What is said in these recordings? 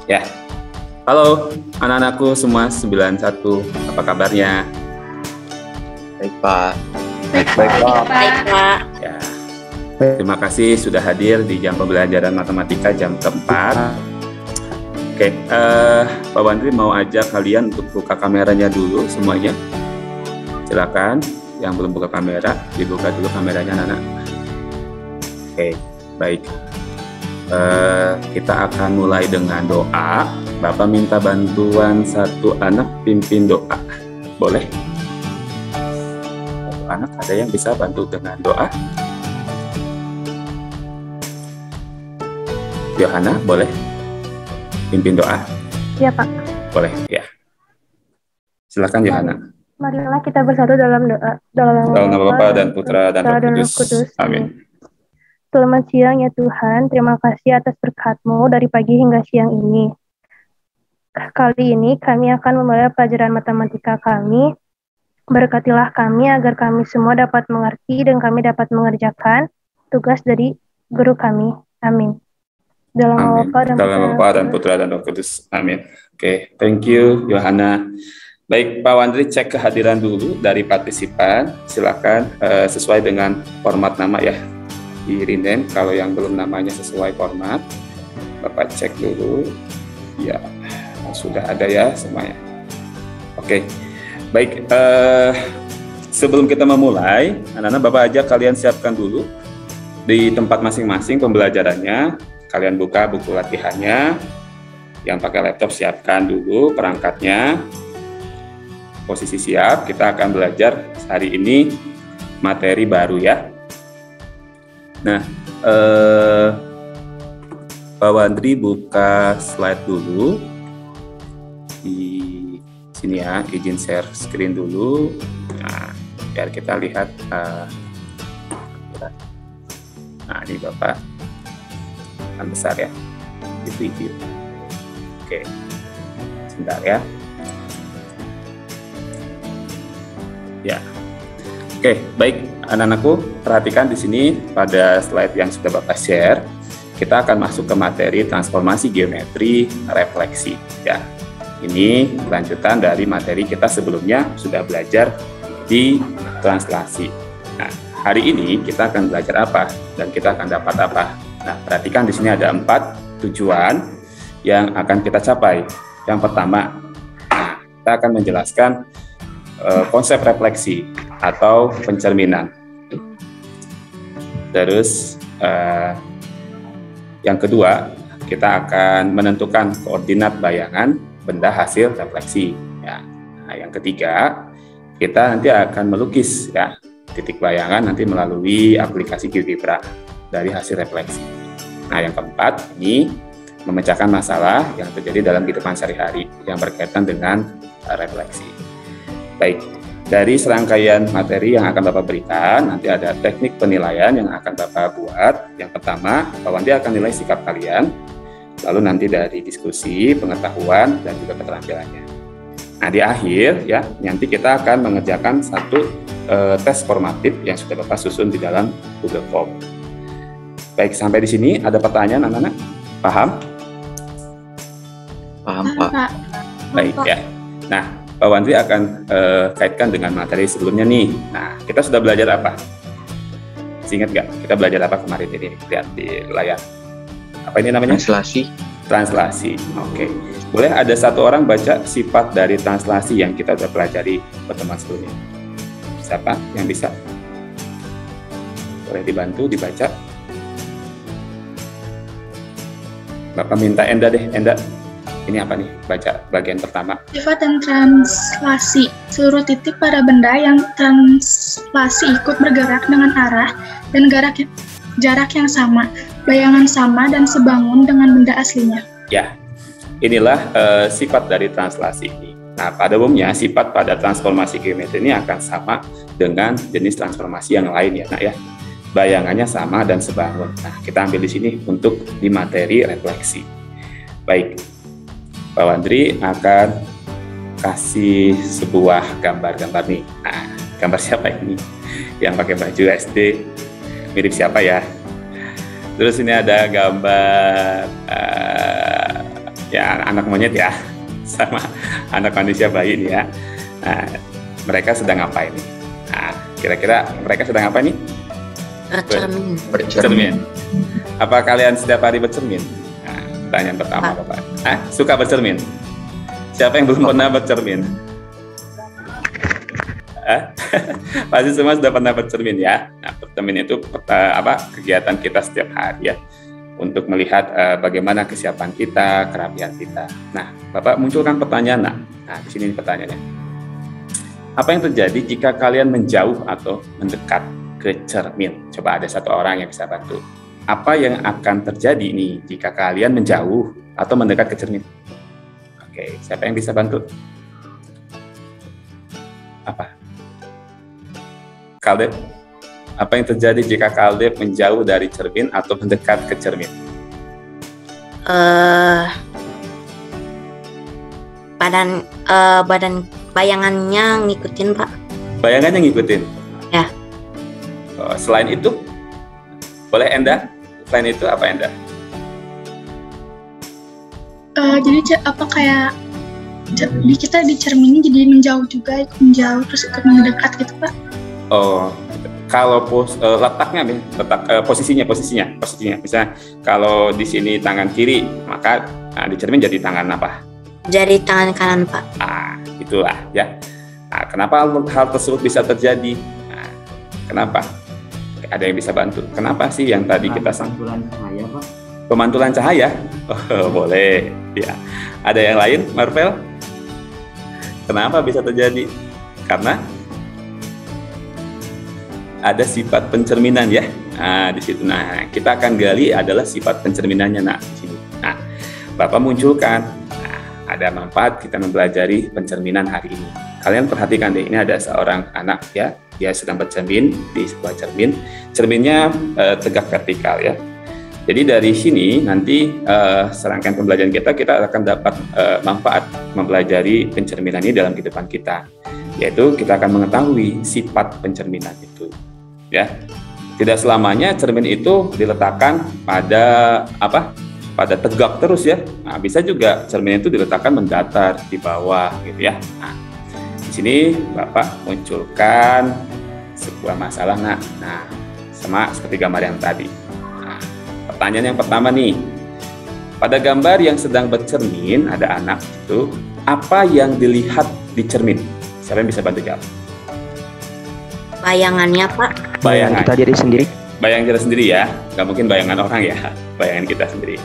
Ya, halo anak-anakku semua 91, apa kabarnya? Baik, Pak. Baik, Pak. Ya, terima kasih sudah hadir di jam pembelajaran matematika jam keempat. Oke, Pak Wandri mau ajak kalian untuk buka kameranya dulu semuanya. Silakan, yang belum buka kamera, dibuka dulu kameranya anak-anak. Oke, baik. Kita akan mulai dengan doa. Bapak minta bantuan satu anak pimpin doa. Boleh? Satu anak ada yang bisa bantu dengan doa? Yohana, boleh? Pimpin doa? Ya, Pak. Boleh, ya. Silakan Yohana. Marilah kita bersatu dalam doa. Dalam nama Bapa dan Putra dan Roh Kudus. Amin. Selamat siang ya Tuhan, terima kasih atas berkat-Mu dari pagi hingga siang ini. Kali ini kami akan memulai pelajaran matematika kami. Berkatilah kami agar kami semua dapat mengerti dan kami dapat mengerjakan tugas dari guru kami. Amin. Dalam nama Bapa dan Putra dan Roh Kudus. Amin. Oke, thank you Yohana. Baik, Pak Wandri cek kehadiran dulu dari partisipan. Silakan sesuai dengan format nama ya. Di rename kalau yang belum namanya sesuai format. Bapak cek dulu. Ya, sudah ada ya semuanya. Oke. Baik, sebelum kita memulai, anak-anak Bapak ajak kalian siapkan dulu di tempat masing-masing pembelajarannya. Kalian buka buku latihannya. Yang pakai laptop siapkan dulu perangkatnya. Posisi siap, kita akan belajar hari ini materi baru ya. Nah, Pak Wandri buka slide dulu di sini ya, izin share screen dulu. Nah, biar kita lihat. Nah, ini Bapak akan besar ya di preview. Oke, sebentar ya. Ya. Oke, baik anak-anakku, perhatikan di sini pada slide yang sudah Bapak share, kita akan masuk ke materi transformasi geometri refleksi. Ya, ini lanjutan dari materi kita sebelumnya sudah belajar di translasi. Nah, hari ini kita akan belajar apa dan kita akan dapat apa. Nah, perhatikan di sini ada 4 tujuan yang akan kita capai. Yang pertama, kita akan menjelaskan konsep refleksi atau pencerminan. Terus yang kedua, kita akan menentukan koordinat bayangan benda hasil refleksi. Ya. Nah, yang ketiga, kita nanti akan melukis ya titik bayangan nanti melalui aplikasi GeoGebra dari hasil refleksi. Nah, yang keempat ini memecahkan masalah yang terjadi dalam kehidupan sehari-hari yang berkaitan dengan refleksi. Baik, dari serangkaian materi yang akan Bapak berikan, nanti ada teknik penilaian yang akan Bapak buat. Yang pertama, Pak Wandri akan nilai sikap kalian, lalu nanti dari diskusi, pengetahuan, dan juga keterampilannya. Nah, di akhir, ya, nanti kita akan mengerjakan satu tes formatif yang sudah Bapak susun di dalam Google Form. Baik, sampai di sini ada pertanyaan, anak-anak? Paham? Paham, Pak. Baik, ya. Nah, Pak Wandri akan kaitkan dengan materi sebelumnya nih. Nah, kita sudah belajar apa? Ingat nggak? Kita belajar apa kemarin ini? Lihat di layar. Apa ini namanya? Translasi. Translasi. Oke. Boleh ada satu orang baca sifat dari translasi yang kita sudah pelajari pertemuan sebelumnya? Siapa yang bisa? Boleh dibantu, dibaca. Bapak minta Enda deh, Enda. Ini apa nih? Baca bagian pertama. Sifat dan translasi. Seluruh titik pada benda yang translasi ikut bergerak dengan arah dan jarak yang sama, bayangan sama dan sebangun dengan benda aslinya. Ya, inilah sifat dari translasi ini. Nah, pada umumnya sifat pada transformasi geometri ini akan sama dengan jenis transformasi yang lain ya, Nak ya. Bayangannya sama dan sebangun. Nah, kita ambil di sini untuk di materi refleksi. Baik. Pak Wandri akan kasih sebuah gambar-gambar nih. Nah, gambar siapa ini? Yang pakai baju SD, mirip siapa ya? Terus ini ada gambar ya anak monyet ya, sama anak manusia bayi nih ya. Nah, mereka sedang apa ini? Nah, kira-kira mereka sedang apa nih? Bercermin. Apa kalian setiap hari bercermin? Nah, pertanyaan pertama, Bapak. Suka bercermin? Siapa yang belum pernah bercermin? Pasti semua sudah pernah bercermin ya. Nah, bercermin itu kegiatan kita setiap hari ya, untuk melihat bagaimana kesiapan kita, kerapian kita. Nah, Bapak munculkan pertanyaan. Nah, di sini pertanyaannya. Apa yang terjadi jika kalian menjauh atau mendekat ke cermin? Coba ada satu orang yang bisa bantu. Apa yang akan terjadi nih jika kalian menjauh atau mendekat ke cermin? Oke, siapa yang bisa bantu? Apa? Kaldep? Apa yang terjadi jika Kaldep menjauh dari cermin atau mendekat ke cermin? Badan bayangannya ngikutin, Pak. Bayangannya ngikutin? Ya. Selain itu, boleh Enda? Selain itu apa Enda? Jadi kayak kita di cerminnya jadi menjauh juga, ikut menjauh terus ikut mendekat gitu, Pak. Oh, kalau letaknya, posisinya. Misalnya kalau di sini tangan kiri, maka di cermin jadi tangan apa? Jadi tangan kanan, Pak. Itulah ya. Nah, kenapa hal tersebut bisa terjadi? Nah, kenapa? Ada yang bisa bantu? Kenapa sih yang tadi kita pemantulan cahaya, Pak? Pemantulan cahaya? Oh, boleh. Ya. Ada yang lain, Marvel? Kenapa bisa terjadi? Karena ada sifat pencerminan ya. Nah, di situ. Nah, kita akan gali adalah sifat pencerminannya. Nah, di sini. Nah, Bapak munculkan. Nah, ada manfaat kita mempelajari pencerminan hari ini. Kalian perhatikan deh, ini ada seorang anak ya, dia sedang bercermin di sebuah cermin. Cerminnya tegak vertikal ya. Jadi dari sini nanti serangkaian pembelajaran kita akan dapat manfaat mempelajari pencerminan ini dalam kehidupan kita. Yaitu kita akan mengetahui sifat pencerminan itu. Ya, tidak selamanya cermin itu diletakkan pada pada tegak terus ya. Nah, bisa juga cermin itu diletakkan mendatar di bawah gitu ya. Nah, di sini Bapak munculkan sebuah masalah. Nah, sama seperti gambar yang tadi. Nah, pertanyaan yang pertama nih. Pada gambar yang sedang bercermin ada anak itu, apa yang dilihat di cermin? Siapa yang bisa bantu jawab? Bayangannya, Pak. Bayangan kita diri sendiri. Bayangan kita sendiri ya, nggak mungkin bayangan orang ya, bayangan kita sendiri.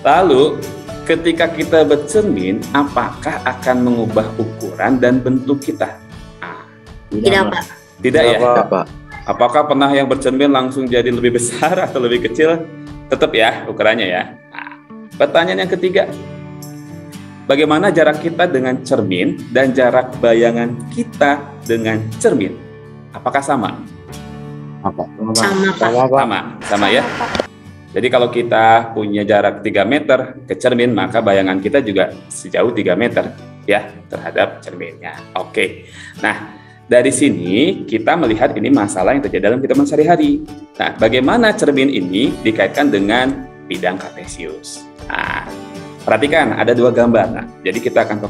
Lalu ketika kita bercermin, apakah akan mengubah ukuran dan bentuk kita? Tidak, Pak. Tidak ya? Pak. Apakah pernah yang bercermin langsung jadi lebih besar atau lebih kecil? Tetap ya ukurannya ya. Nah, pertanyaan yang ketiga, bagaimana jarak kita dengan cermin dan jarak bayangan kita dengan cermin? Apakah sama? Sama ya. Jadi kalau kita punya jarak 3 meter ke cermin, maka bayangan kita juga sejauh 3 meter ya terhadap cerminnya. Oke. Nah, dari sini kita melihat ini masalah yang terjadi dalam kehidupan sehari-hari. Nah, bagaimana cermin ini dikaitkan dengan bidang kartesius? Nah, perhatikan ada 2 gambar. Nah, jadi kita akan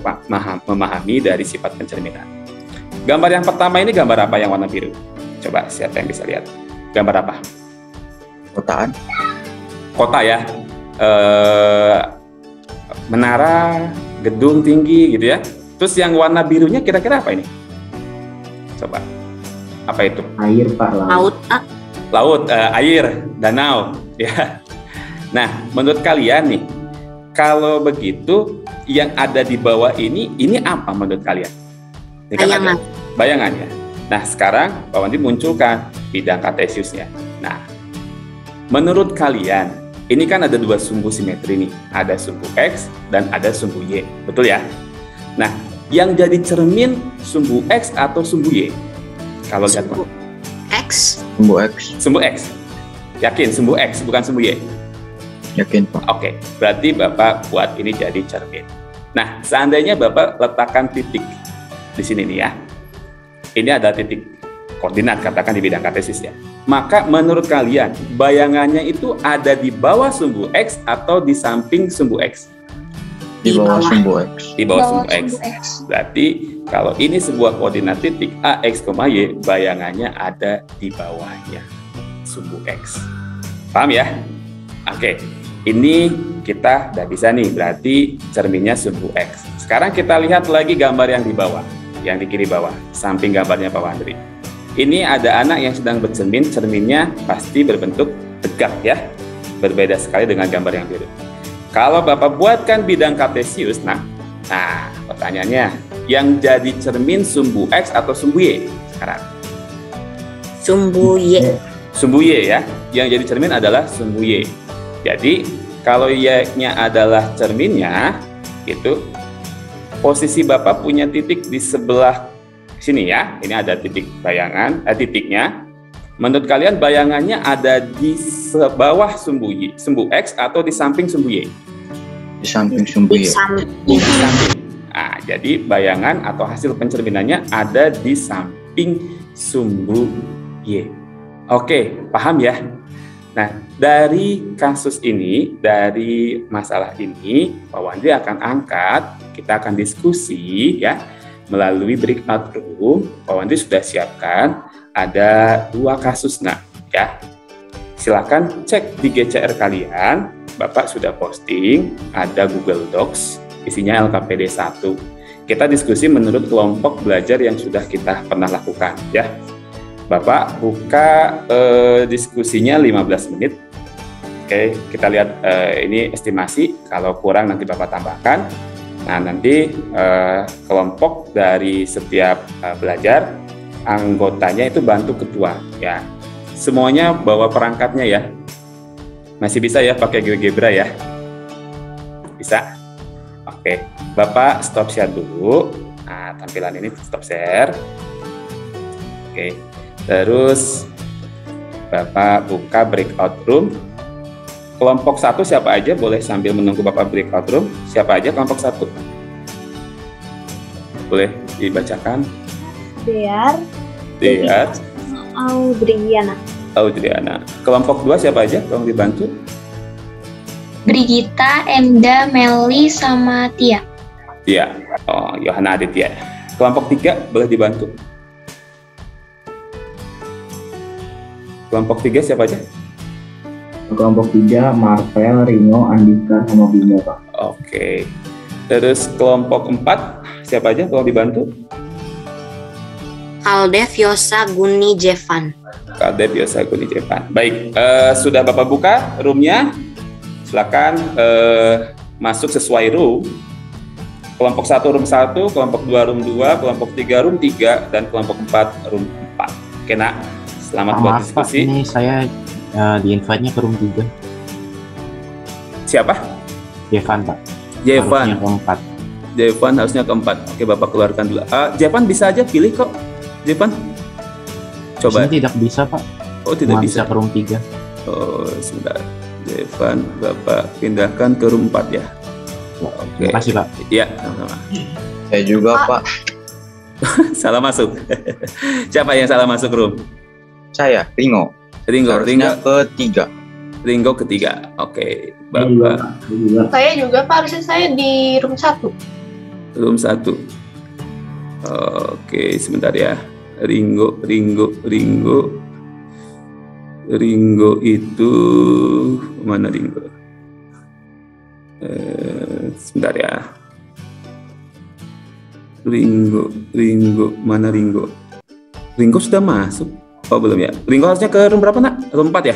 memahami dari sifat pencerminan. Gambar yang pertama ini gambar apa yang warna biru? Coba siapa yang bisa lihat? Gambar apa? Kotaan. Kota ya, menara, gedung tinggi gitu ya. Terus yang warna birunya kira-kira apa ini? Coba, apa itu? Air, Pak. Laut, Pak. Laut, air, danau ya. Nah, menurut kalian nih, kalau begitu yang ada di bawah ini apa menurut kalian? Ini kan Bayangan. Bayangan ya. Nah, sekarang Pak Wandi munculkan bidang kartesiusnya. Nah, menurut kalian, ini kan ada 2 sumbu simetri nih. Ada sumbu X dan ada sumbu Y. Betul ya? Nah, yang jadi cermin sumbu X atau sumbu Y? Kalau lihat Sumbu X. Sumbu X. Sumbu X. Yakin sumbu X bukan sumbu Y? Yakin, Pak. Oke, berarti Bapak buat ini jadi cermin. Nah, seandainya Bapak letakkan titik di sini nih ya. Ini ada titik koordinat katakan di bidang kartesius ya. Maka menurut kalian bayangannya itu ada di bawah sumbu X atau di samping sumbu X? Di bawah sumbu X. Di bawah sumbu X. Berarti kalau ini sebuah koordinat titik A, X, Y, bayangannya ada di bawahnya sumbu X. Paham ya? Oke, ini kita udah bisa nih, berarti cerminnya sumbu X. Sekarang kita lihat lagi gambar yang di bawah, yang di kiri bawah, samping gambarnya Pak Wandri. Ini ada anak yang sedang bercermin, cerminnya pasti berbentuk tegak ya, berbeda sekali dengan gambar yang biru. Kalau Bapak buatkan bidang kartesius, nah pertanyaannya, yang jadi cermin sumbu X atau sumbu Y sekarang? Sumbu Y. Sumbu Y ya, yang jadi cermin adalah sumbu Y. Jadi kalau Y-nya adalah cerminnya, itu posisi Bapak punya titik di sebelah sini ya. Ini ada titik bayangan, titiknya. Menurut kalian bayangannya ada di bawah sumbu Y, sumbu X atau di samping sumbu Y? Di samping sumbu Y. Di samping. Nah, jadi bayangan atau hasil pencerminannya ada di samping sumbu Y. Oke, paham ya? Nah, dari kasus ini, dari masalah ini, Pak Wandri akan angkat, kita akan diskusi ya, melalui breakout room. Pak Wandri sudah siapkan, ada 2 kasus ya. Silakan cek di GCR kalian, Bapak sudah posting, ada Google Docs, isinya LKPD 1. Kita diskusi menurut kelompok belajar yang sudah kita pernah lakukan ya. Bapak buka diskusinya 15 menit. Oke, kita lihat ini estimasi, kalau kurang nanti Bapak tambahkan. Nah, nanti kelompok dari setiap belajar, anggotanya itu bantu ketua ya. Semuanya bawa perangkatnya ya. Masih bisa ya pakai GeoGebra ya? Bisa? Oke, Bapak stop share dulu. Nah, tampilan ini stop share. Oke. Terus Bapak buka breakout room. Kelompok 1 siapa aja, boleh sambil menunggu Bapak breakout room. Siapa aja kelompok 1? Boleh dibacakan. Dear. Audriana. Kelompok 2 siapa aja? Tolong dibantu. Brigita, Emda, Meli, sama Tia. Iya. Oh, Yohana Aditya. Kelompok 3 boleh dibantu. Kelompok 3 siapa aja? Kelompok 3 Marvel, Ringo, Andika, sama Bima, Pak. Oke. Terus kelompok 4 siapa aja? Tolong dibantu. Aldev, Yosa, Guni, Jevan. Aldev, Yosa, Guni, Jevan. Baik, sudah Bapak buka roomnya. Silakan masuk sesuai room. Kelompok 1 room 1, kelompok 2 room 2, kelompok 3 room 3, dan kelompok 4 room 4. Oke, nak. Selamat buat diskusi. Pak, ini saya di invite-nya ke room 3. Siapa? Jevan, Pak. Jevan. Harusnya keempat. Jevan harusnya keempat. Oke, Bapak keluarkan dulu. Jevan bisa aja pilih kok. Jevan. Coba. Ini tidak bisa, Pak. Oh, tidak bisa. Ke room 3. Oh, sebentar. Jevan, Bapak pindahkan ke room 4 ya. Oke. Terima kasih, Pak. Iya, sama-sama. Saya juga, Pak. Salah masuk. Siapa yang salah masuk room? Saya, Ringo. Ringo ketiga. Ringo ketiga. Oke, Bapak. Saya juga, Pak. Harusnya saya di room 1. Room 1. Oke, sebentar ya. Ringo itu mana Ringo? Sebentar ya. Ringo mana Ringo? Ringo sudah masuk. Oh, belum ya. Ringo harusnya ke room berapa, nak? Room 4 ya?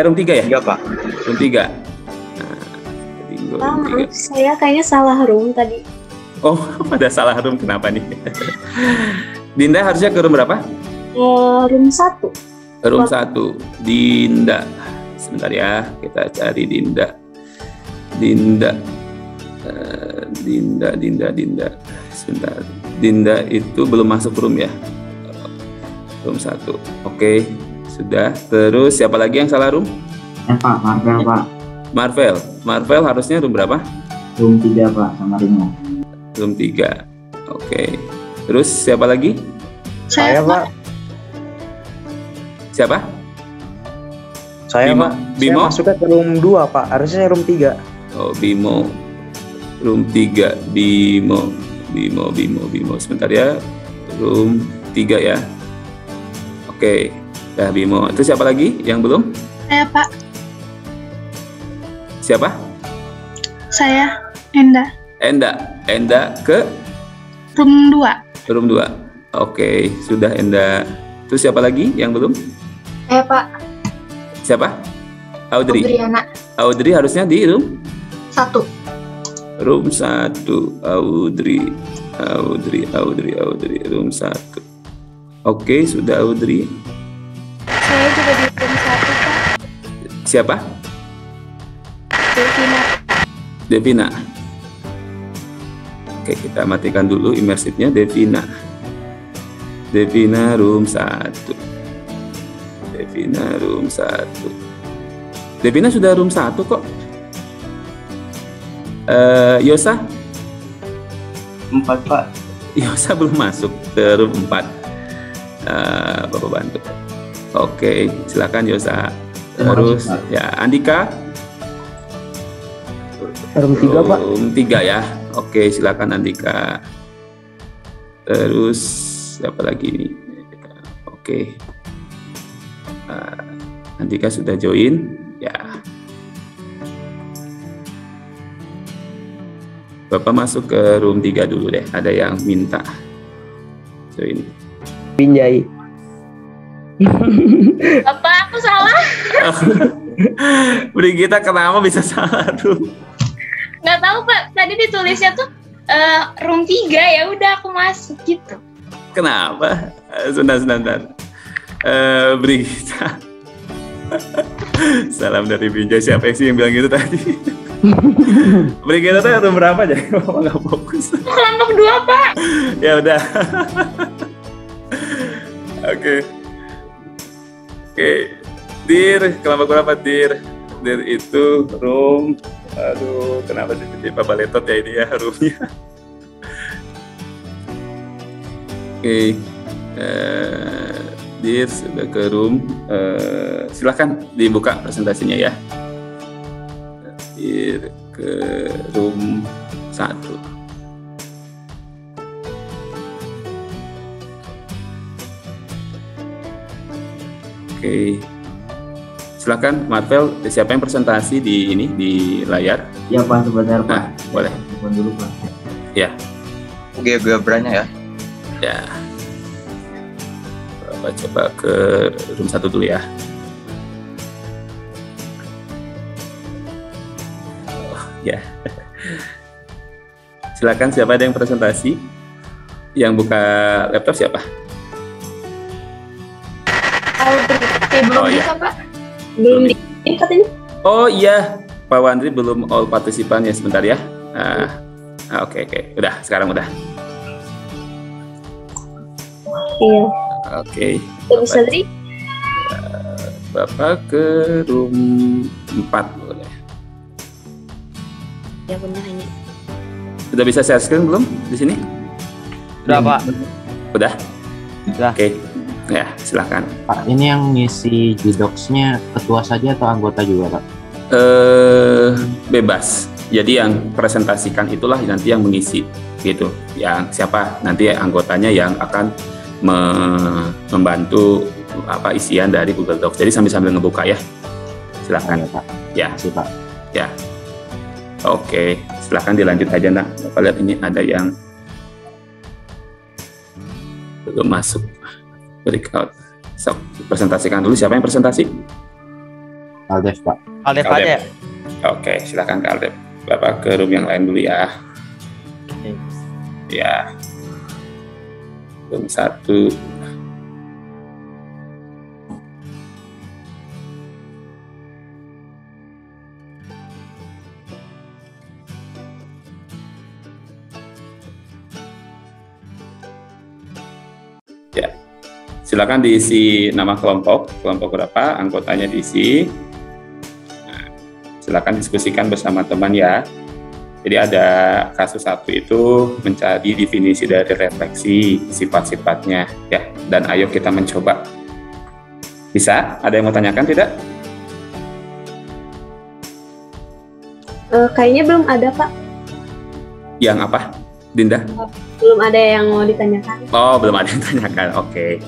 Room 3 ya? 3, Pak. Room 3. Nah, Ringo room 3. Saya kayaknya salah room tadi. Oh, ada salah room, kenapa nih? Dinda harusnya ke room berapa? Room 1. Room 1. Dinda. Sebentar ya, kita cari Dinda. Dinda. Sebentar. Dinda itu belum masuk room ya? Room 1. Oke, sudah. Terus siapa lagi yang salah room? Pak, Marvel, Pak. Marvel harusnya room berapa? Room 3, Pak, sama Ringo. Room 3. Oke. Terus siapa lagi? Saya, Pak. Siapa? Saya, Bimo. Pak. Bimo? Saya masuknya ke room 2, Pak. Harusnya room 3. Oh, Bimo. Room 3 Bimo. Sebentar ya. Room 3 ya. Oke, dah Bimo. Itu siapa lagi yang belum? Saya, Pak. Siapa? Saya, Enda. Enda ke Room 2. room 2. Oke, sudah Enda. Itu siapa lagi yang belum? Saya, Pak. Siapa? Audrey. Audriana. Audrey harusnya di room 1. Room 1. Audrey room 1. Oke, sudah Audrey. Saya juga di room 1, Pak. Siapa? Devina. Oke, kita matikan dulu imersifnya. Devina room 1. Devina sudah room 1 kok. Yosa? 4, Pak. Yosa belum masuk ke room 4. Bapak bantu. Oke, silakan Yosa. Terus ya Andika? Room 3, Pak. Room 3 ya. Oke, silakan Andika. Terus siapa lagi ini? Oke. Andika sudah join ya. Bapak masuk ke room 3 dulu deh. Ada yang minta join. Pinjai. Bapak, aku salah. Brigita kenapa bisa salah room? Nggak tahu, Pak. Tadi ditulisnya tuh room 3, ya udah aku masuk gitu. Kenapa? Sebentar. Brigita. Salam dari Binjai. Siapa sih yang bilang gitu tadi? Brigita tuh room berapa jadi Bapak nggak fokus? Kelompok 2, Pak. Ya udah. Oke. Dir, kelompok berapa Dir? Dir itu room. Aduh, kenapa jadi Bapak Letot ya ini ya roomnya? Oke. Dir sudah ke room. Silakan dibuka presentasinya ya. Dir ke room 1. Oke. Silakan Marvel, siapa yang presentasi di ini di layar? Ya, Pak, sebentar, Pak. Nah, boleh. Telepon dulu, Pak. Ya. Geografinya ya. Ya. Bapak coba ke room 1 dulu ya. Oh, ya. Silakan, siapa ada yang presentasi? Yang buka laptop siapa? Belum iya. bisa, Pak. Belum di katanya. Oh iya, Pak Wandri belum all partisipan ya, sebentar ya. Oke. Udah, sekarang udah. Iya. Oke. Bisa tadi. Bapak ke room 4 boleh. Ya benar ini. Sudah bisa share screen belum di sini? Udah, Pak. Udah? Udah. Oke. Ya, silakan. Pak, ini yang ngisi G-Docs-nya ketua saja atau anggota juga, Pak? Bebas. Jadi yang presentasikan itulah nanti yang mengisi gitu. Yang siapa nanti anggotanya yang akan membantu apa isian dari Google Docs. Jadi sambil ngebuka ya. Silakan ya, Pak. Ya, sih Pak. Ya. Oke, silakan dilanjut aja nak. Bapak lihat ini ada yang belum masuk. Breakout. So, presentasikan dulu. Siapa yang presentasi? Aldef, Pak. Aldef aja. Oke, silakan Kak Aldef. Bapak ke room yang lain dulu ya. Ya. Room 1. Ya. Silakan diisi nama kelompok berapa, anggotanya diisi. Nah, silakan diskusikan bersama teman ya. Jadi ada kasus 1 itu mencari definisi dari refleksi sifat-sifatnya ya. Dan ayo kita mencoba. Bisa? Ada yang mau tanyakan tidak? Kayaknya belum ada, Pak. Yang apa, Dinda? Belum ada yang mau ditanyakan. Oh, belum ada yang tanyakan. Oke.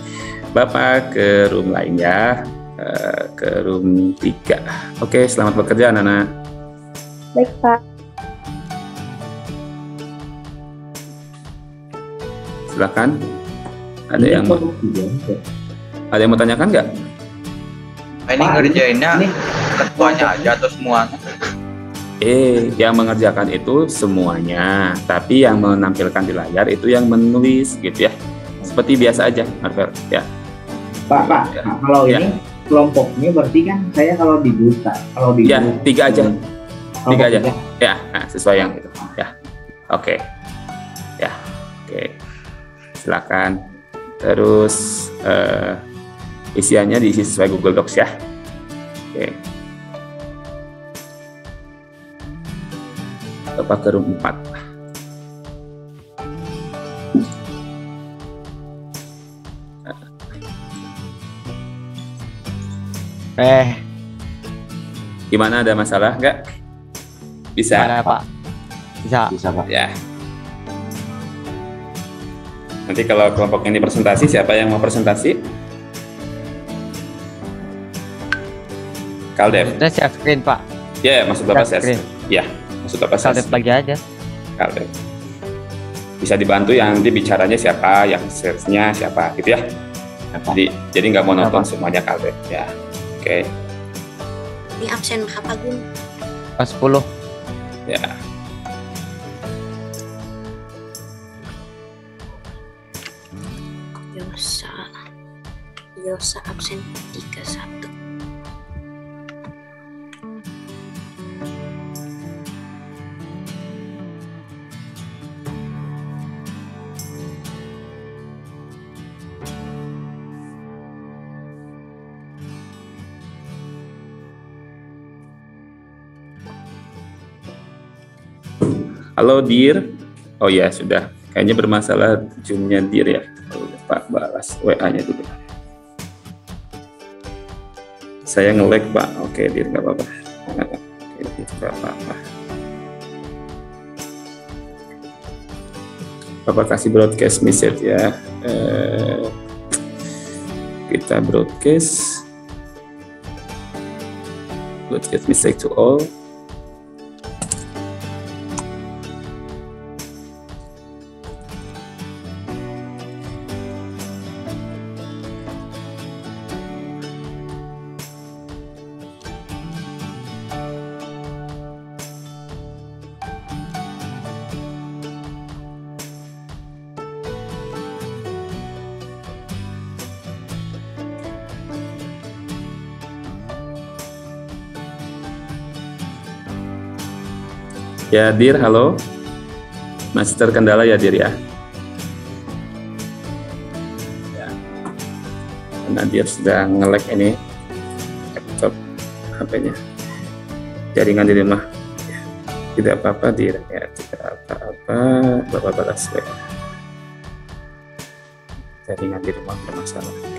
Bapak ke room lain ya. Ke room 3. Oke, selamat bekerja anak-anak. Baik, Pak. Silakan. Ada yang mau tanyakan nggak? Ini ngerjainnya ketuanya aja atau semuanya? Yang mengerjakan itu semuanya, tapi yang menampilkan di layar itu yang menulis gitu ya. Seperti biasa aja, Marvel ya. Pak, Ya. nah, kalau Ya. ini kelompoknya berarti kan saya kalau di buta, kalau di Ya, 3 aja. 3 aja. tiga. Ya, nah, sesuai yang itu. Ya. Oke. Ya. Oke. Silakan. Terus isiannya diisi sesuai Google Docs ya. Oke. Bapak ke room 4. Gimana, ada masalah nggak? Bisa? Mana, Pak? Bisa. Bisa, Pak. Ya. Nanti kalau kelompok ini presentasi, siapa yang mau presentasi? Kaldev. Kita share screen, Pak. Ya, maksud Bapak Share share. screen. Ya, maksud Bapak share. Kaldev lagi aja. Kaldev. Bisa dibantu yang nanti bicaranya siapa, yang share-nya siapa, gitu ya. Jadi nggak mau nonton semuanya Kaldev. Ya, oke. Ini absen berapa, Gun? Pas 10. Ya. Yosa absen 31. Halo Dir. Oh ya, sudah. Kayaknya bermasalah Zoom-nya Dir ya. Pak balas WA-nya dulu. Saya nge-lag, Pak. Oke, Dir, nggak apa-apa. Oke, Dir, nggak apa-apa. Bapak kasih broadcast message ya. Kita broadcast message to all. Ya, Dir, halo. Masih terkendala ya, Dir ya? Ya. Karena Dir sedang nge-lag ini laptop HP-nya. Jaringan di rumah. Ya. Tidak apa-apa, Dir. Ya, tidak apa-apa. Bapak balas WA. Jaringan di rumah bermasalah. Oke.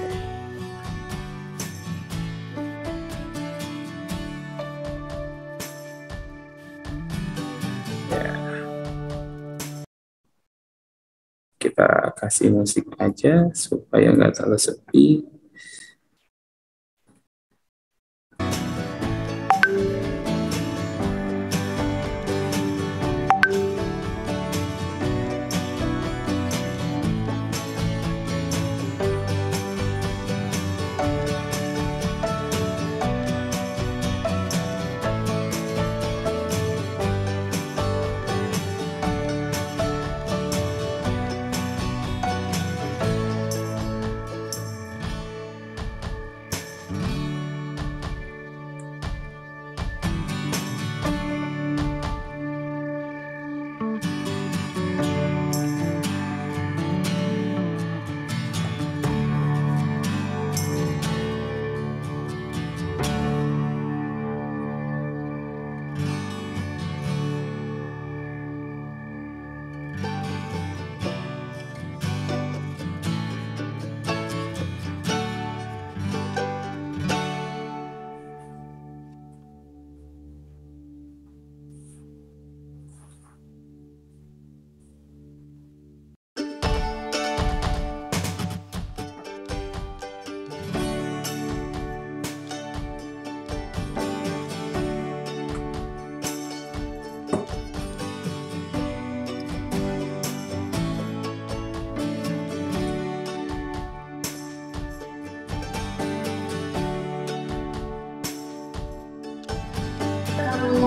Kita kasih musik aja supaya nggak terlalu sepi.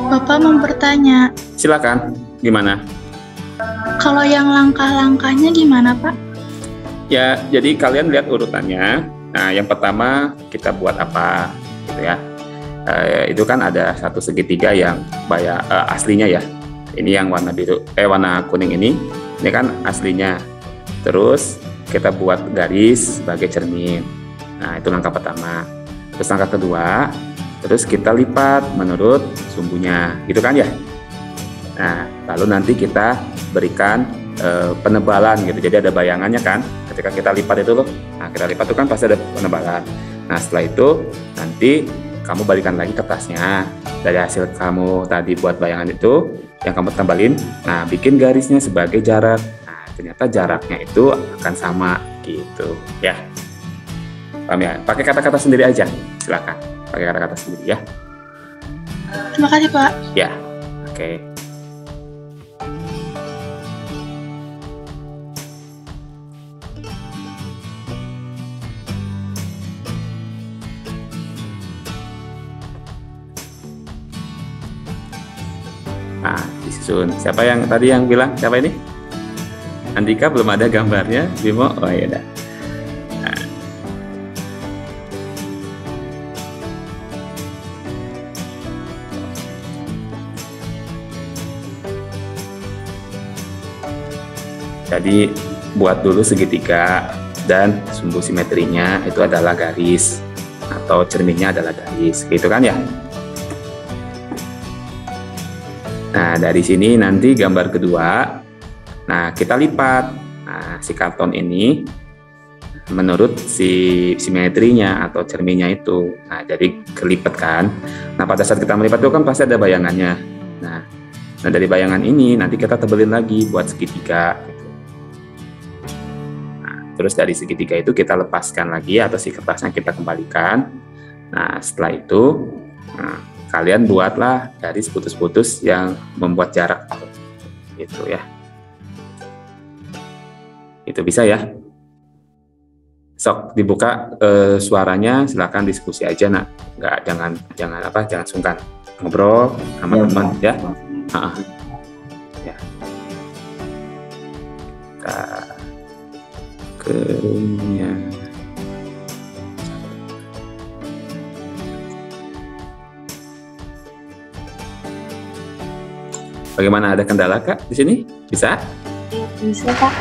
Bapak mempertanya, Silakan, gimana? kalau yang langkah-langkahnya gimana, Pak? Ya, jadi kalian lihat urutannya. Nah, yang pertama kita buat apa, gitu ya? Itu kan ada satu segitiga yang aslinya ya. Ini yang warna biru, warna kuning ini kan aslinya. Terus kita buat garis sebagai cermin. Nah, itu langkah pertama. Terus langkah kedua, terus kita lipat menurut sumbunya, gitu kan ya? Nah, lalu nanti kita berikan penebalan gitu. Jadi ada bayangannya kan? Ketika kita lipat itu loh. Nah, kita lipat itu kan pasti ada penebalan. Nah, setelah itu nanti kamu balikan lagi kertasnya dari hasil kamu tadi buat bayangan itu yang kamu tembalin. Nah, bikin garisnya sebagai jarak. Nah, ternyata jaraknya itu akan sama gitu ya. Paham ya? Pakai kata-kata sendiri aja. Silakan pakai kata-kata sendiri ya. Terima kasih, Pak. Ya. Oke. Nah, disusun. Siapa yang tadi yang bilang? Siapa ini? Andika belum ada gambarnya. Bimo, oh ya udah. Nah. Jadi buat dulu segitiga dan sumbu simetrinya itu adalah garis atau cerminnya adalah garis, gitu kan ya? Nah, dari sini nanti gambar kedua, nah kita lipat si karton ini menurut si simetrinya atau cerminnya itu. Nah, jadi kelipet kan. Nah, pada saat kita melipat itu kan pasti ada bayangannya. Nah dari bayangan ini nanti kita tebelin lagi buat segitiga. Gitu. Nah, terus dari segitiga itu kita lepaskan lagi atau si kertasnya kita kembalikan. Nah, setelah itu, kalian buatlah garis putus-putus yang membuat jarak gitu ya. Itu bisa ya. Sok dibuka suaranya, silakan diskusi aja nak. Jangan sungkan ngobrol sama teman ya. Ya. Kita kerunya. Bagaimana, ada kendala Kak di sini? Bisa? Bisa, Pak.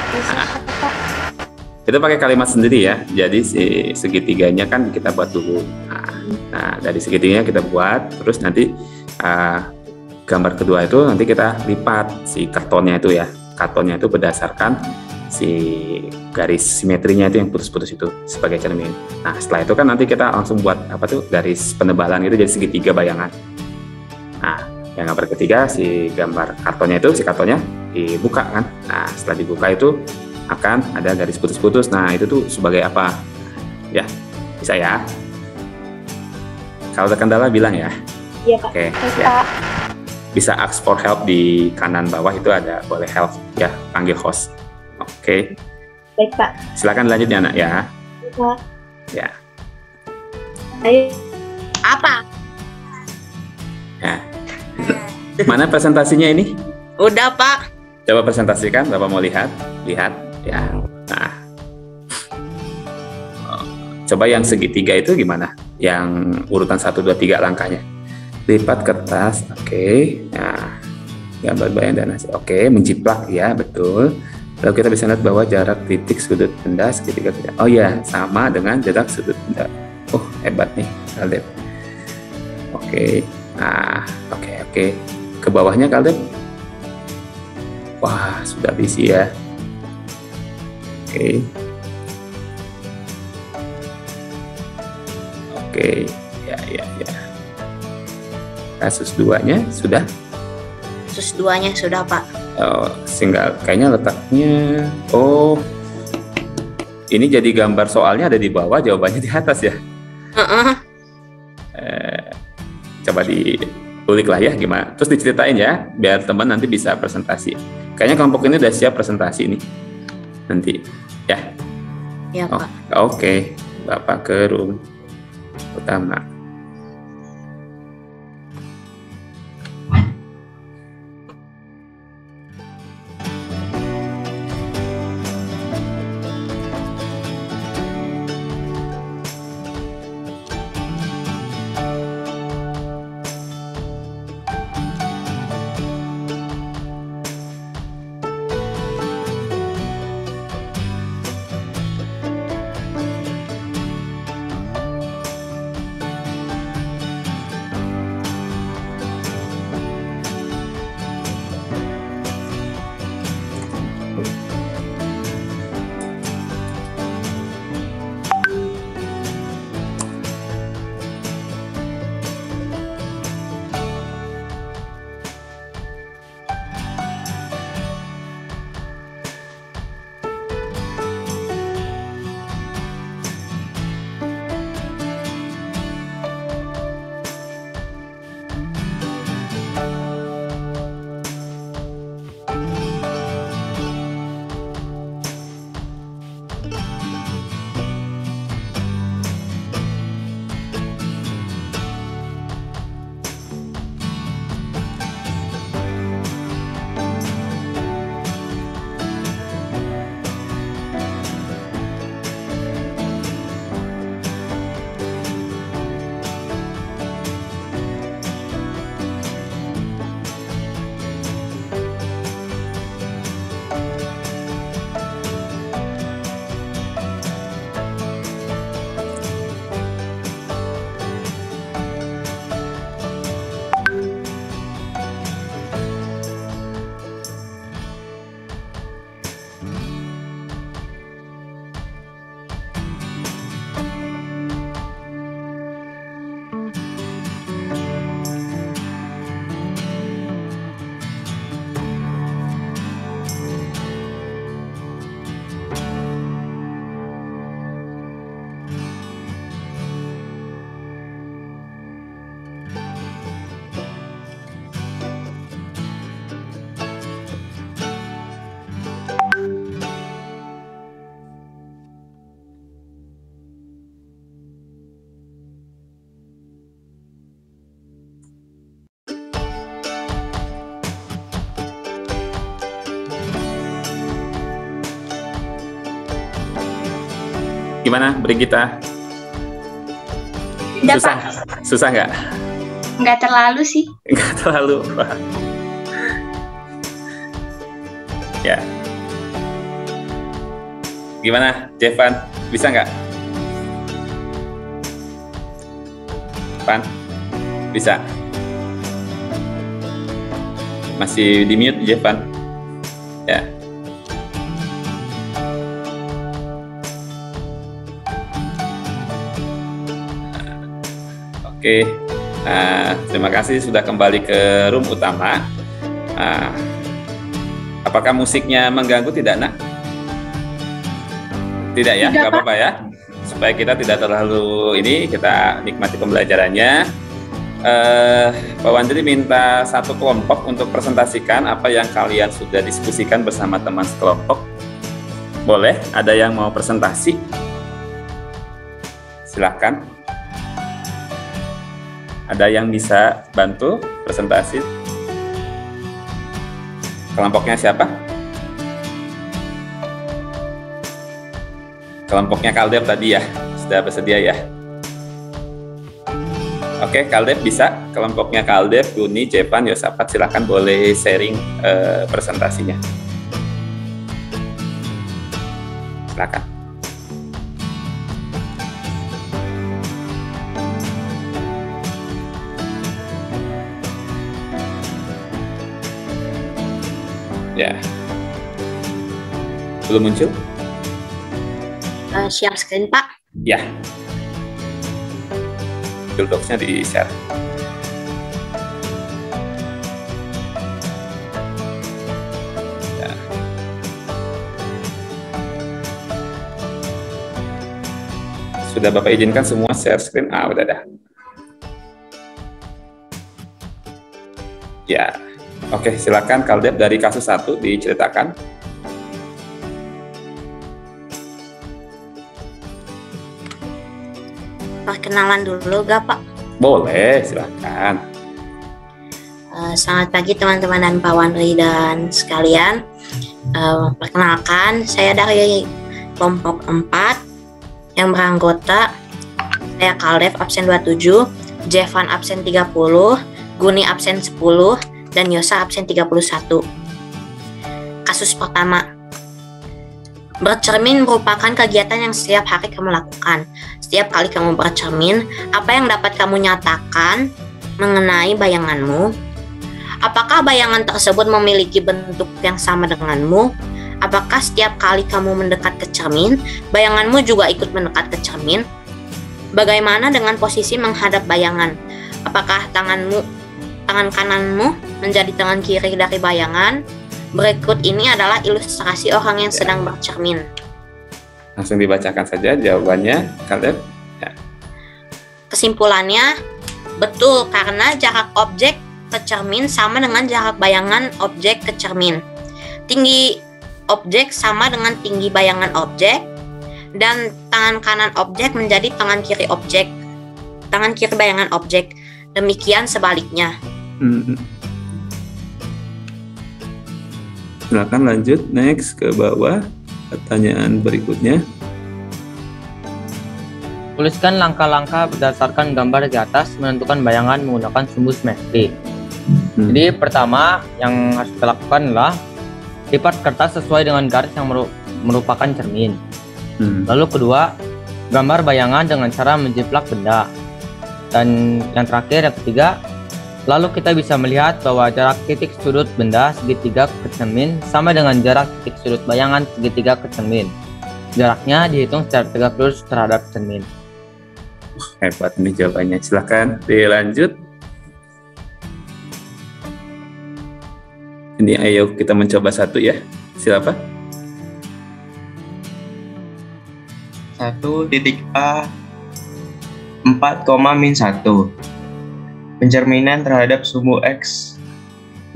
Itu pakai kalimat sendiri ya. Jadi si segitiganya kan kita buat dulu. Nah, dari segitiganya kita buat, terus nanti gambar kedua itu nanti kita lipat si kartonnya itu ya. Kartonnya itu berdasarkan si garis simetrinya itu yang putus-putus itu sebagai cermin. Nah, setelah itu kan nanti kita langsung buat garis penebalan itu jadi segitiga bayangan. Nah, yang gambar ketiga si gambar kartonnya itu, si kartonnya dibuka kan. Nah, setelah dibuka itu akan ada garis putus-putus. Nah, itu tuh sebagai apa? Ya, bisa ya. Kalau ada kendala bilang ya. Iya, Pak. Oke, ya. Bisa ask for help di kanan bawah itu ada, boleh help ya, panggil host. Oke. Baik, Pak. Silakan lanjut ya, Nak ya. Pak. Ya. Ayo. Apa? Ya. Mana presentasinya ini? Udah, Pak. Coba presentasikan, Bapak mau lihat. Lihat, ya. Nah. Coba yang segitiga itu gimana? Yang urutan 1, 2, 3 langkahnya. Lipat kertas, oke. Nah, gambar bayang dan hasil. Oke, menjiplak, ya, betul. Lalu kita bisa lihat bahwa jarak titik sudut benda segitiga tidak. Oh ya, sama dengan jarak sudut benda. Oh, hebat nih, Kaldep. Oke. Nah, oke. Ke bawahnya Kaldep. Wah, sudah bisi ya. Oke. Ya. Kasus 2-nya sudah? Kasus 2-nya sudah, Pak. Oh, tinggal kayaknya letaknya. Oh. Ini jadi gambar soalnya ada di bawah, jawabannya di atas ya. Coba diulik lah ya gimana. Terus diceritain ya, biar teman nanti bisa presentasi. Kayaknya kelompok ini udah siap presentasi ini. Nanti ya. Ya, Pak. Oke. Bapak ke room utama. Gimana, Brigita? Udah, Susah? Pak. Susah nggak? Nggak terlalu sih. Nggak terlalu. Ya. Gimana, Jevan? Bisa nggak? Pan? Bisa? Masih di mute, Jevan? Ya. Oke. Terima kasih sudah kembali ke room utama. Apakah musiknya mengganggu tidak, Nak? Tidak ya, nggak apa-apa ya. Supaya kita tidak terlalu ini, kita nikmati pembelajarannya. Pak Wandri minta satu kelompok untuk presentasikan apa yang kalian sudah diskusikan bersama teman sekelompok. Boleh? Ada yang mau presentasi? Silahkan. Ada yang bisa bantu presentasi? Kelompoknya siapa? Kelompoknya Kaldep tadi ya, sudah bersedia ya? Oke, Kaldep bisa. Kelompoknya Kaldep, Guni, Jevan, Yosafat, silakan boleh sharing presentasinya. Silakan. Ya, belum muncul? Share screen, Pak. Ya, Google Docs-nya di-share. Ya. Sudah Bapak izinkan semua share screen? Udah dah. Ya. Oke, silakan Kaldep dari kasus 1 diceritakan. Perkenalan dulu gak, Pak? Boleh, silakan. Selamat pagi teman-teman dan Pak Wandri dan sekalian. Perkenalkan, saya dari kelompok 4 yang beranggota saya Kaldep absen 27, Jevan absen 30, Guni absen 10, dan Yosa absen 31. Kasus pertama. Bercermin merupakan kegiatan yang setiap hari kamu lakukan. Setiap kali kamu bercermin, apa yang dapat kamu nyatakan mengenai bayanganmu? Apakah bayangan tersebut memiliki bentuk yang sama denganmu? Apakah setiap kali kamu mendekat ke cermin, bayanganmu juga ikut mendekat ke cermin? Bagaimana dengan posisi menghadap bayangan? Apakah tangan kananmu menjadi tangan kiri dari bayangan? Berikut ini adalah ilustrasi orang yang sedang bercermin. Langsung dibacakan saja jawabannya, Kaldep. Ya. Kesimpulannya, betul karena jarak objek ke cermin sama dengan jarak bayangan objek ke cermin. Tinggi objek sama dengan tinggi bayangan objek, dan tangan kanan objek menjadi tangan kiri objek. Tangan kiri bayangan objek. Demikian sebaliknya. Silakan lanjut next ke bawah. Pertanyaan berikutnya. Tuliskan langkah-langkah berdasarkan gambar di atas menentukan bayangan menggunakan sumbu simetri. Jadi pertama yang harus kita lakukan adalah lipat kertas sesuai dengan garis yang merupakan cermin. Lalu kedua, gambar bayangan dengan cara menjiplak benda. Dan yang terakhir, yang ketiga, lalu kita bisa melihat bahwa jarak titik sudut benda segitiga ke cermin sama dengan jarak titik sudut bayangan segitiga ke cermin. Jaraknya dihitung secara tegak lurus terhadap cermin. Hebat nih jawabannya. Silakan dilanjut. Ini ayo kita mencoba satu ya. Siapa? 1.A 4,-1. Pencerminan terhadap sumbu X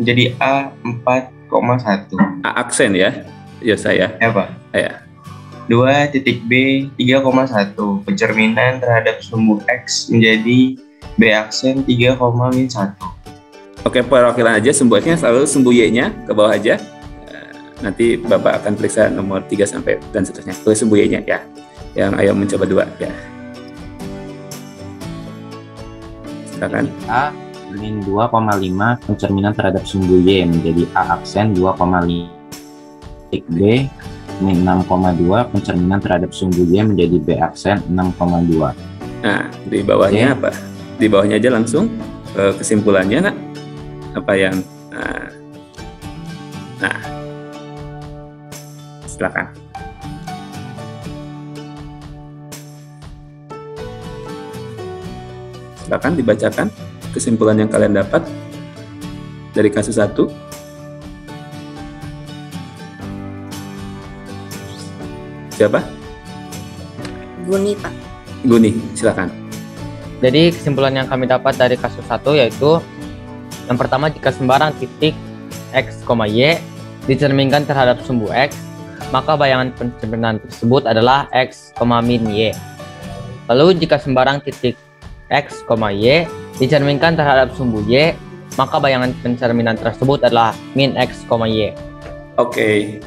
menjadi A 4,1. A aksen ya? Ya saya. Ya Pak. Ya. 2.B 3,1. Pencerminan terhadap sumbu X menjadi B aksen 3,-1. Oke, perwakilan aja sumbu X-nya selalu sumbu Y-nya ke bawah aja. Nanti Bapak akan periksa nomor 3 sampai dan seterusnya. Tulis sumbu Y-nya ya. Yang ayo mencoba 2 ya. Silakan. A min 2,5 pencerminan terhadap sumbu Y menjadi A aksen 2,5. Titik B min 6,2 pencerminan terhadap sumbu Y menjadi B aksen 6,2. Nah, di bawahnya apa? Di bawahnya aja langsung kesimpulannya, nak. Apa yang nah, silakan. Silakan dibacakan kesimpulan yang kalian dapat dari kasus 1. Siapa? Guni, Pak. Guni, silakan. Jadi kesimpulan yang kami dapat dari kasus 1 yaitu yang pertama, jika sembarang titik X, Y dicerminkan terhadap sumbu X, maka bayangan pencerminan tersebut adalah X, min Y. Lalu jika sembarang titik X, Y dicerminkan terhadap sumbu Y, maka bayangan pencerminan tersebut adalah min X, Y. Oke,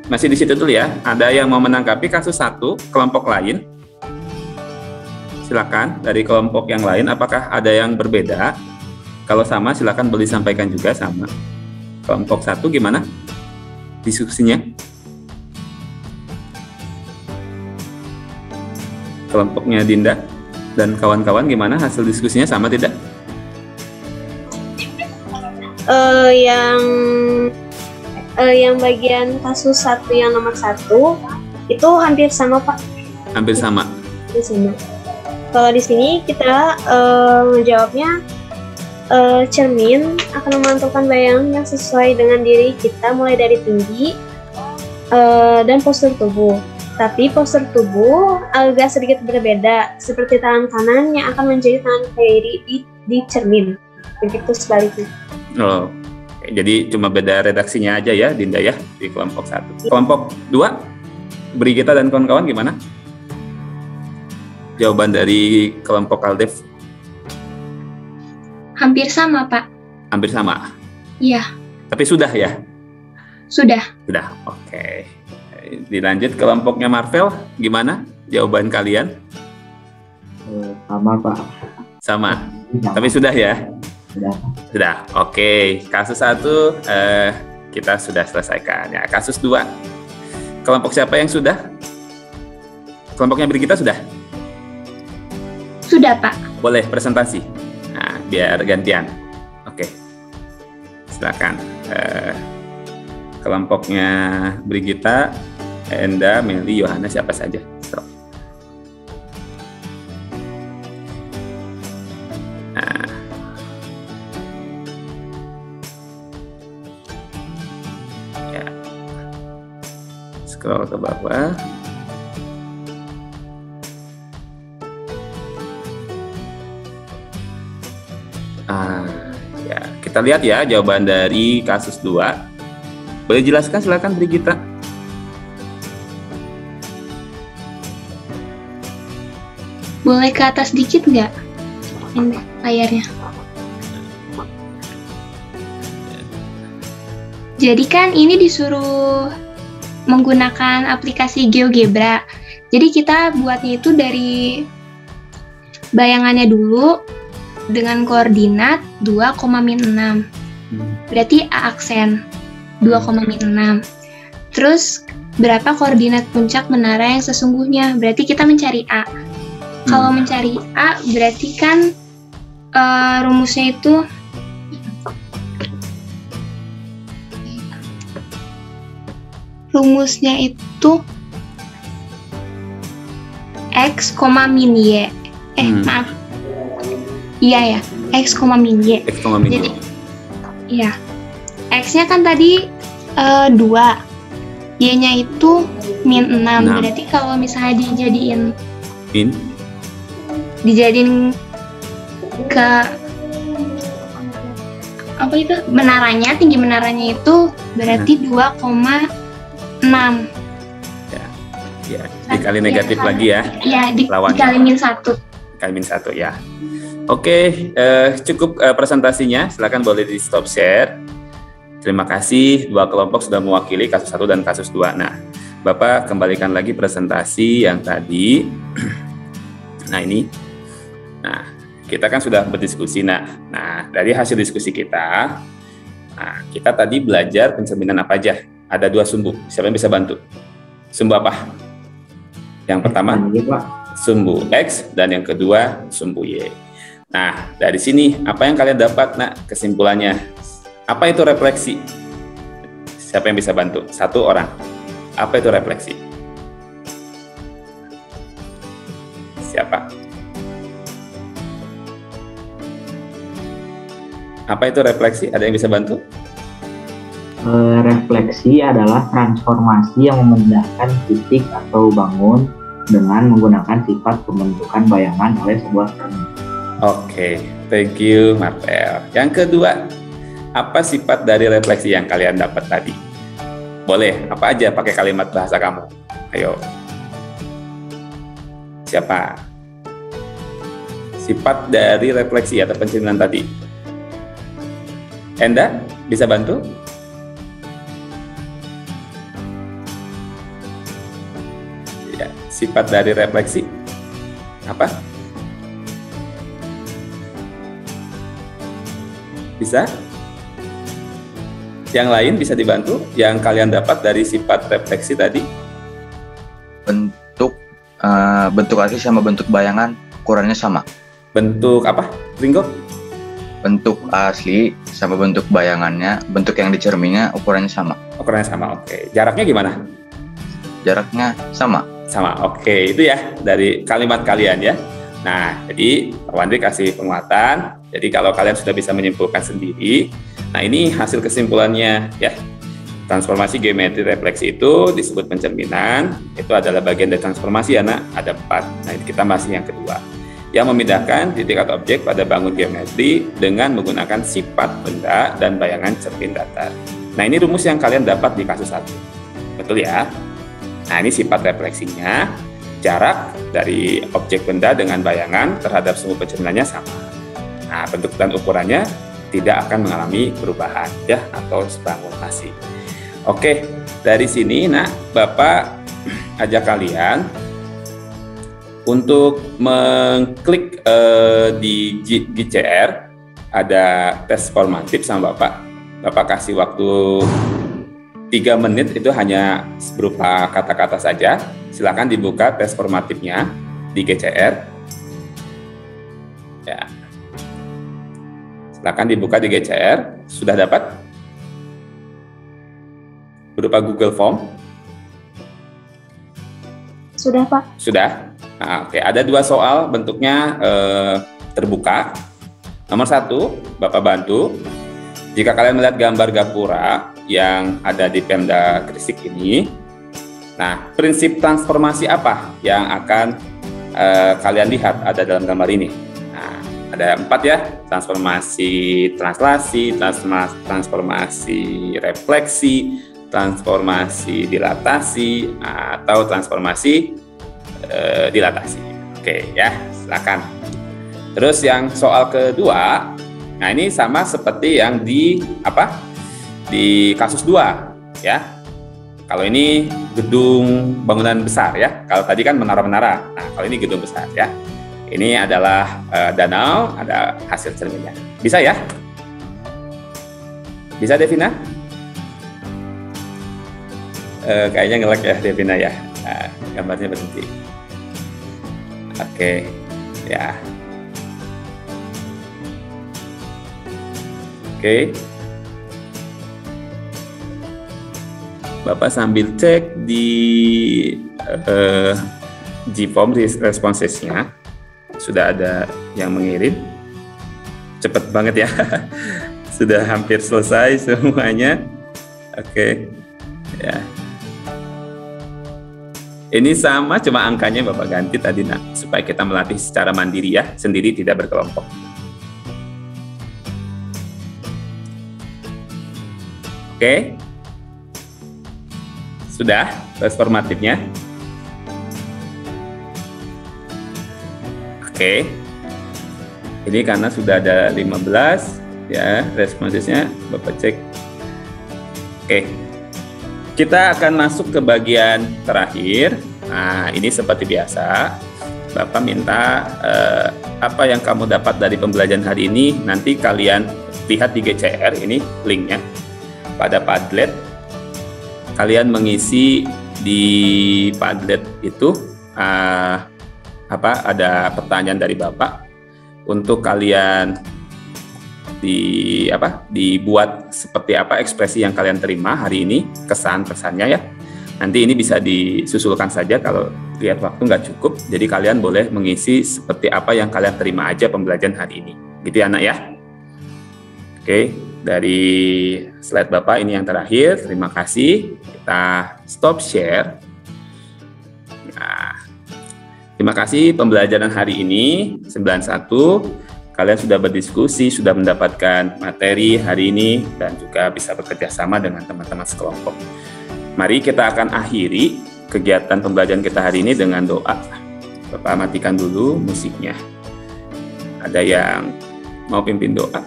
masih di situ dulu ya. Ada yang mau menanggapi kasus 1 kelompok lain? Silakan dari kelompok yang lain. Apakah ada yang berbeda? Kalau sama, silakan boleh disampaikan juga sama. Kelompok 1 gimana diskusinya? Kelompoknya Dinda dan kawan-kawan gimana hasil diskusinya, sama tidak? Yang bagian kasus 1 yang nomor 1 itu hampir sama, Pak. Hampir sama. Hampir sama. Kalau di sini kita menjawabnya cermin akan memantulkan bayangan yang sesuai dengan diri kita mulai dari tinggi dan postur tubuh. Tapi postur tubuh agak sedikit berbeda, seperti tangan kanan yang akan menjadi tangan kiri di cermin. Begitu sebaliknya. Oh, jadi cuma beda redaksinya aja ya, Dinda ya, di kelompok 1. Kelompok 2, Brigita dan kawan-kawan gimana? Jawaban dari kelompok Aldev? Hampir sama, Pak. Hampir sama? Iya. Tapi sudah ya? Sudah. Sudah, oke. Dilanjut kelompoknya Marvel, gimana jawaban kalian? Sama, Pak. Sama, tapi sudah ya? Sudah, oke. Kasus 1 kita sudah selesaikan ya. Kasus 2, kelompok siapa yang sudah? Kelompoknya Brigita sudah? Sudah, Pak. Boleh presentasi. Nah, biar gantian. Oke. Silakan. Kelompoknya Brigita, Enda, Meli, Yohana, siapa saja. So. Nah. Ya. Scroll ke bawah. Ya, kita lihat ya jawaban dari kasus 2. Boleh jelaskan, silakan Brigita. Boleh ke atas dikit nggak? Ini layarnya. Jadi kan ini disuruh menggunakan aplikasi GeoGebra. Jadi kita buatnya itu dari bayangannya dulu dengan koordinat 2,6. Berarti A aksen 2,6. Terus berapa koordinat puncak menara yang sesungguhnya? Berarti kita mencari A. Kalau mencari A berarti kan rumusnya itu X, min Y. Maaf. Iya ya, X, min Y. Jadi iya. X-nya kan tadi 2. Y-nya itu min 6. Berarti kalau misalnya dijadiin ke apa itu menaranya, tinggi menaranya itu berarti 2,6. Ya, dikali negatif lagi ya. Iya, dikali min 1. Dikali min 1 ya. Oke, cukup presentasinya. Silakan boleh di stop share. Terima kasih, 2 kelompok sudah mewakili kasus 1 dan kasus 2. Nah, Bapak kembalikan lagi presentasi yang tadi. Nah ini, nah kita kan sudah berdiskusi. Nah dari hasil diskusi kita, nah, kita tadi belajar pencerminan apa aja. Ada 2 sumbu. Siapa yang bisa bantu? Sumbu apa? Yang pertama sumbu X dan yang kedua sumbu Y. Nah dari sini apa yang kalian dapat? Nah kesimpulannya apa itu refleksi? Siapa yang bisa bantu? 1 orang. Apa itu refleksi? Siapa? Apa itu refleksi? Ada yang bisa bantu? Refleksi adalah transformasi yang memindahkan titik atau bangun dengan menggunakan sifat pembentukan bayangan oleh sebuah cermin. Oke, thank you Martel. Yang kedua, apa sifat dari refleksi yang kalian dapat tadi? Boleh, apa aja pakai kalimat bahasa kamu. Ayo. Siapa? Sifat dari refleksi atau pencerminan tadi. Enda, bisa bantu? Ya, sifat dari refleksi. Apa? Bisa? Yang lain bisa dibantu? Yang kalian dapat dari sifat refleksi tadi? Bentuk asli sama bentuk bayangan ukurannya sama. Bentuk apa, Ringo? Bentuk asli sama bentuk bayangannya, bentuk yang dicerminnya ukurannya sama. Ukurannya sama, oke. Jaraknya gimana? Jaraknya sama. Sama, oke. Itu ya dari kalimat kalian ya. Nah, jadi Pak Wandri kasih penguatan. Jadi kalau kalian sudah bisa menyimpulkan sendiri, nah ini hasil kesimpulannya ya. Transformasi geometri refleksi itu disebut pencerminan. Itu adalah bagian dari transformasi ya, nak. Ada 4. Nah, kita masih yang kedua. Yang memindahkan titik atau objek pada bangun geometri dengan menggunakan sifat benda dan bayangan cermin datar. Nah, ini rumus yang kalian dapat di kasus 1. Betul ya? Nah, ini sifat refleksinya. Jarak dari objek benda dengan bayangan terhadap sumbu pencerminannya sama. Nah, bentuk dan ukurannya tidak akan mengalami perubahan ya atau sebangun masih. Oke, dari sini Bapak ajak kalian untuk mengklik di GCR, ada tes formatif sama Bapak. Bapak kasih waktu 3 menit, itu hanya berupa kata-kata saja. Silakan dibuka tes formatifnya di GCR. Ya. Silakan dibuka di GCR. Sudah dapat? Berupa Google Form. Sudah, Pak. Sudah. Nah, oke. Ada 2 soal, bentuknya terbuka. Nomor 1, Bapak bantu. Jika kalian melihat gambar gapura yang ada di Pemda Gresik ini, nah, prinsip transformasi apa yang akan kalian lihat ada dalam gambar ini? Nah, ada 4 ya, transformasi translasi, transformasi refleksi, transformasi dilatasi, atau transformasi dilatasi. Oke ya, silakan. Terus yang soal kedua, nah ini sama seperti yang di di kasus 2 ya. Kalau ini gedung bangunan besar ya. Kalau tadi kan menara-menara. Nah, kalau ini gedung besar ya. Ini adalah danau, ada hasil cerminnya. Bisa ya? Bisa Devina? Kayaknya nge-lag ya Devina ya. Nah, gambarnya berhenti. Oke, ya. Oke. Bapak sambil cek di GForm responsesnya. Sudah ada yang mengirim. Cepet banget ya. Sudah hampir selesai semuanya. Oke. Ya. Ini sama, cuma angkanya Bapak ganti tadi supaya kita melatih secara mandiri ya, sendiri tidak berkelompok. Oke. Sudah tes formatifnya. Oke. Ini karena sudah ada 15 ya responsesnya, Bapak cek. Oke. Kita akan masuk ke bagian terakhir. Nah, ini seperti biasa. Bapak minta apa yang kamu dapat dari pembelajaran hari ini, nanti kalian lihat di GCR, ini linknya. Pada Padlet, kalian mengisi di Padlet itu ada pertanyaan dari Bapak untuk kalian dibuat seperti apa ekspresi yang kalian terima hari ini, kesan-pesannya ya. Nanti ini bisa disusulkan saja kalau lihat waktu nggak cukup. Jadi kalian boleh mengisi seperti apa yang kalian terima aja pembelajaran hari ini. Gitu ya anak ya. Oke, dari slide Bapak ini yang terakhir. Terima kasih. Kita stop share. Nah, terima kasih pembelajaran hari ini 91. Kalian sudah berdiskusi, sudah mendapatkan materi hari ini, dan juga bisa bekerja sama dengan teman-teman sekelompok. Mari kita akan akhiri kegiatan pembelajaran kita hari ini dengan doa. Bapak matikan dulu musiknya. Ada yang mau pimpin doa?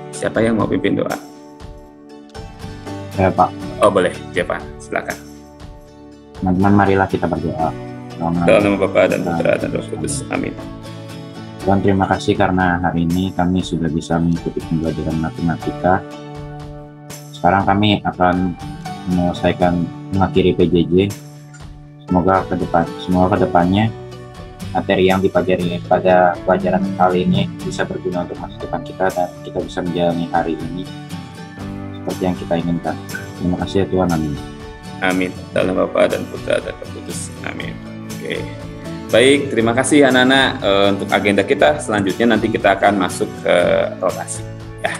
Siapa yang mau pimpin doa? Saya, Pak. Oh, boleh. Jepan, silakan. Teman-teman, marilah kita berdoa. Dalam nama Bapa dan Putra dan Roh Kudus. Amin. Tuhan, terima kasih karena hari ini kami sudah bisa mengikuti pembelajaran matematika. Sekarang kami akan mengakhiri PJJ. Semoga kedepannya materi yang dipelajari pada pelajaran kali ini bisa berguna untuk masa depan kita dan kita bisa menjalani hari ini seperti yang kita inginkan. Terima kasih ya Tuhan. Amin. Amin. Dalam Bapa dan Putra dan Roh Kudus. Amin. Oke. Baik, terima kasih anak-anak. Untuk agenda kita selanjutnya nanti kita akan masuk ke rotasi. Ya.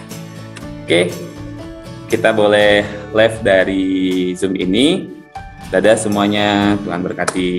Oke. Kita boleh live dari Zoom ini. Dadah semuanya, Tuhan berkati.